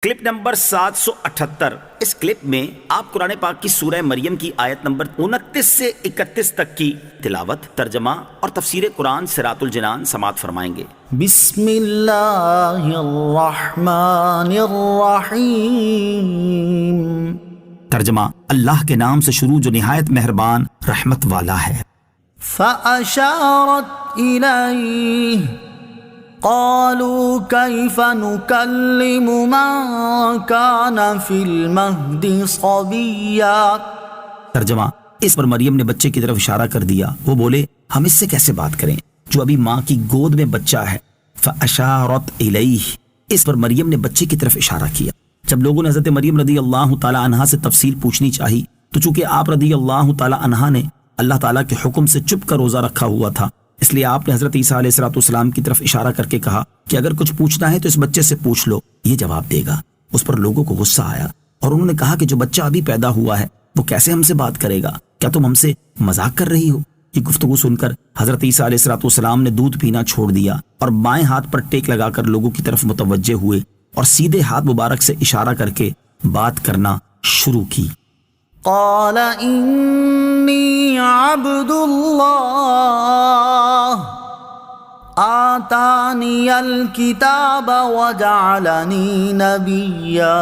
Clip number 778۔ اس clip میں آپ قرآن پاک کی سورہ مریم کی آیت نمبر 29 سے 31 تک کی تلاوت، ترجمہ اور تفسیر قرآن صراط الجنان سماعت فرمائیں گے۔ بسم اللہ الرحمن الرحیم۔ ترجمہ: اللہ کے نام سے شروع جو نہایت مہربان رحمت والا ہے۔ فأشارت الیہ قالوا کیف نکلم من کان فی المہد صبیا۔ ترجمہ: اس پر مریم نے بچے کی طرف اشارہ کر دیا۔ وہ بولے ہم اس سے کیسے بات کریں جو ابھی ماں کی گود میں بچہ ہے۔ فأشارت الیہ، اس پر مریم نے بچے کی طرف اشارہ کیا۔ جب لوگوں نے حضرت مریم رضی اللہ تعالی عنہا سے تفصیل پوچھنی چاہی تو چونکہ آپ رضی اللہ تعالی عنہا نے اللہ تعالیٰ کے حکم سے چپ کر روزہ رکھا ہوا تھا، اس لیے آپ نے حضرت عیسیٰ علیہ السلام کی طرف اشارہ کر کے کہا کہ اگر کچھ پوچھنا ہے تو اس بچے سے پوچھ لو، یہ جواب دے گا۔ اس پر لوگوں کو غصہ آیا اور انہوں نے کہا کہ جو بچہ ابھی پیدا ہوا ہے وہ کیسے ہم سے بات کرے گا؟ کیا تم ہم سے مذاق کر رہی ہو؟ یہ گفتگو سن کر حضرت عیسیٰ علیہ السلام نے دودھ پینا چھوڑ دیا اور بائیں ہاتھ پر ٹیک لگا کر لوگوں کی طرف متوجہ ہوئے اور سیدھے ہاتھ مبارک سے اشارہ کر کے بات کرنا شروع کی۔ قال انی عبد اللہ آتانی الکتاب وجعلنی نبیا۔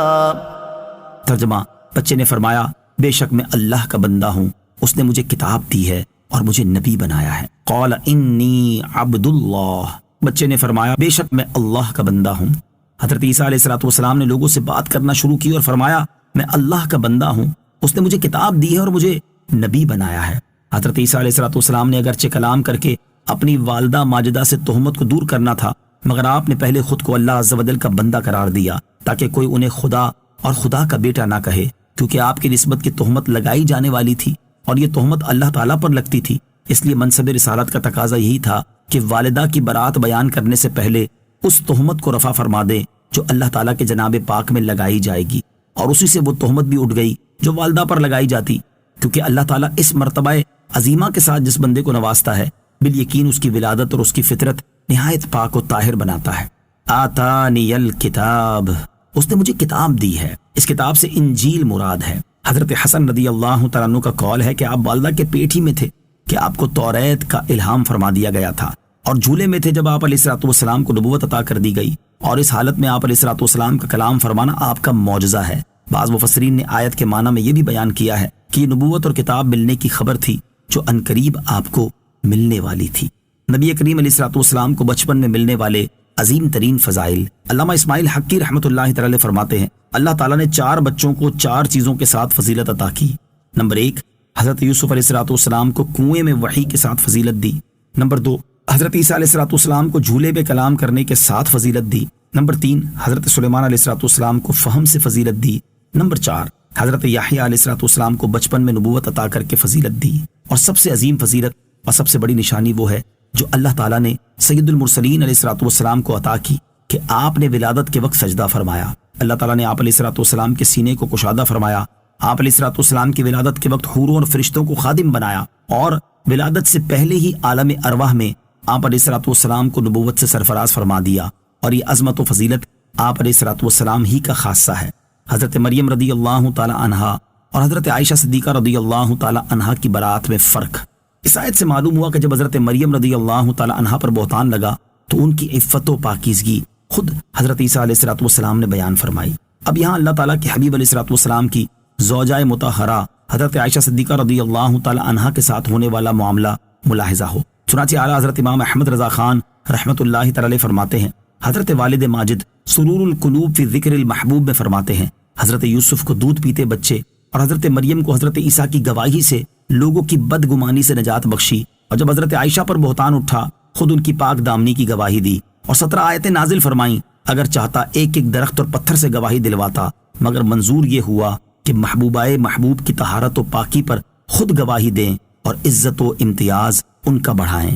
ترجمہ: بچے نے فرمایا بے شک میں اللہ کا بندہ ہوں، اس نے مجھے کتاب دی ہے اور مجھے نبی بنایا ہے۔ قال انی عبد اللہ، بچے نے فرمایا بے شک میں اللہ کا بندہ ہوں۔ حضرت عیسیٰ علیہ السلام نے لوگوں سے بات کرنا شروع کی اور فرمایا میں اللہ کا بندہ ہوں، اس نے مجھے کتاب دی ہے اور مجھے نبی بنایا ہے۔ حضرت عیسیٰ علیہ السلام نے اگرچہ کلام کر کے اپنی والدہ ماجدہ سے تہمت کو دور کرنا تھا، مگر آپ نے پہلے خود کو اللہ عز و جل کا بندہ قرار دیا تاکہ کوئی انہیں خدا اور خدا کا بیٹا نہ کہے، کیونکہ آپ کی نسبت کی تہمت لگائی جانے والی تھی اور یہ تہمت اللہ تعالیٰ پر لگتی تھی۔ اس لیے منصب رسالت کا تقاضا یہی تھا کہ والدہ کی برات بیان کرنے سے پہلے اس تہمت کو رفع فرما دے جو اللہ تعالیٰ کے جناب پاک میں لگائی جائے گی، اور اسی سے وہ تہمت بھی اٹھ گئی جو والدہ پر لگائی جاتی، کیونکہ اللہ تعالیٰ اس مرتبہ عظیمہ کے ساتھ جس بندے کو نوازتا ہے بالیقین اس کی ولادت اور اس کی فطرت نہایت پاک و طاہر بناتا ہے۔ آتانی الکتاب، اس نے مجھے کتاب دی ہے۔ اس کتاب سے انجیل مراد ہے۔ حضرت حسن رضی اللہ تعالیٰ عنہ کا قول ہے کہ آپ والدہ کے پیٹ ہی میں تھے کہ آپ کو توریت کا الہام فرما دیا گیا تھا، اور جھولے میں تھے جب آپ علیہ السلام کو نبوت عطا کر دی گئی، اور اس حالت میں آپ علیہ السلام کا کلام فرمانا آپ کا معجزہ ہے۔ بعض مفسرین نے آیت کے معنی میں یہ بھی بیان کیا ہے کہ یہ نبوت اور کتاب ملنے کی خبر تھی جو عنقریب آپ کو ملنے والی تھی۔ نبی کریم علیہ السلام کو بچپن میں ملنے والے عظیم ترین فضائل، علامہ اسماعیل حقی رحمۃ اللہ تعالی فرماتے ہیں اللہ تعالیٰ نے 4 بچوں کو 4 چیزوں کے ساتھ فضیلت عطا کی۔ نمبر 1، حضرت یوسف علیہ السلام کو کنویں میں وحی کے ساتھ فضیلت دی۔ نمبر 2، حضرت عیسیٰ علیہ السلام کو جھولے پہ کلام کرنے کے ساتھ فضیلت دی۔ نمبر 3، حضرت سلیمان علیہ السلام کو فہم سے فضیلت دی۔ نمبر 4، حضرت یحییٰ علیہ السلام کو بچپن میں نبوت عطا کر کے فضیلت دی۔ اور سب سے عظیم فضیلت اور سب سے بڑی نشانی وہ ہے جو اللہ تعالیٰ نے سید المرسلین علیہ السلام کو عطا کی کہ آپ نے ولادت کے وقت سجدہ فرمایا۔ اللہ تعالیٰ نے آپ علیہ السلام کے سینے کو کشادہ فرمایا۔ آپ علیہ السلام کی ولادت کے وقت حوروں اور فرشتوں کو خادم بنایا، اور ولادت سے پہلے ہی عالم ارواح میں آپ علیہ السلام کو نبوت سے سرفراز فرما دیا، اور یہ عظمت و فضیلت آپ علیہ السلام ہی کا خاصہ ہے۔ حضرت مریم رضی اللہ تعالی عنہا اور حضرت عائشہ صدیقہ رضی اللہ تعالی عنہا کی برات میں فرق۔ اس آیت سے معلوم ہوا کہ جب حضرت مریم رضی اللہ تعالی عنہا پر بہتان لگا تو ان کی عفت و پاکیزگی خود حضرت عیسیٰ علیہ السلام نے بیان فرمائی۔ اب یہاں اللہ تعالیٰ کے حبیب علیہ السلام کی زوجہ مطہرہ حضرت عائشہ صدیقہ رضی اللہ تعالی عنہا کے ساتھ ہونے والا معاملہ ملاحظہ ہو۔ چنانچہ اعلیٰ حضرت امام احمد رضا خان رحمۃ اللہ تعالی فرماتے ہیں، حضرت والد ماجد سرور القلوب فی ذکر المحبوب میں فرماتے ہیں، حضرت یوسف کو دودھ پیتے بچے اور حضرت مریم کو حضرت عیسیٰ کی گواہی سے لوگوں کی بدگمانی سے نجات بخشی، اور جب حضرت عائشہ پر بہتان اٹھا خود ان کی پاک دامنی کی گواہی دی، اور 17 آیتیں نازل فرمائیں۔ اگر چاہتا ایک ایک درخت اور پتھر سے گواہی دلواتا، مگر منظور یہ ہوا کہ محبوبائے محبوب کی طہارت و پاکی پر خود گواہی دیں اور عزت و امتیاز ان کا بڑھائیں۔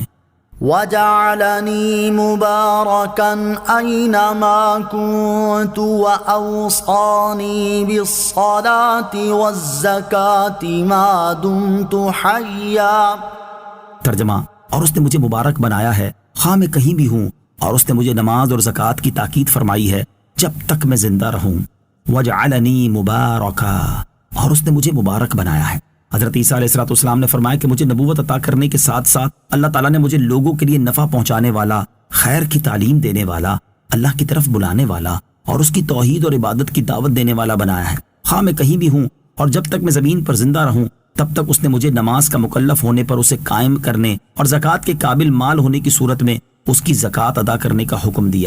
وَجَعَلَنِي مُبَارَكًا أَيْنَمَا كُنتُ وَأَوْصَانِي بِالصَّلَاةِ وَالزَّكَاةِ مَا دُمْتُ حَيًّا۔ ترجمہ: اور اس نے مجھے مبارک بنایا ہے خواہ میں کہیں بھی ہوں، اور اس نے مجھے نماز اور زکوٰۃ کی تاکید فرمائی ہے جب تک میں زندہ رہوں، وجعلنی مبارکا، اور اس نے مجھے مبارک بنایا ہے۔ حضرت عیسیٰ علیہ السلام نے فرمایا کہ مجھے نبوت عطا کرنے کے ساتھ ساتھ اللہ تعالیٰ نے مجھے لوگوں کے لیے نفع پہنچانے والا، خیر کی تعلیم دینے والا، اللہ کی طرف بلانے والا اور اس کی توحید اور عبادت کی دعوت دینے والا بنایا ہے۔ خواہ میں کہیں بھی ہوں اور جب تک میں زمین پر زندہ رہوں تب تک اس نے مجھے نماز کا مکلف ہونے پر اسے قائم کرنے اور زکوٰۃ کے قابل مال ہونے کی صورت میں اس کی زکوٰۃ ادا کرنے کا حکم دیا۔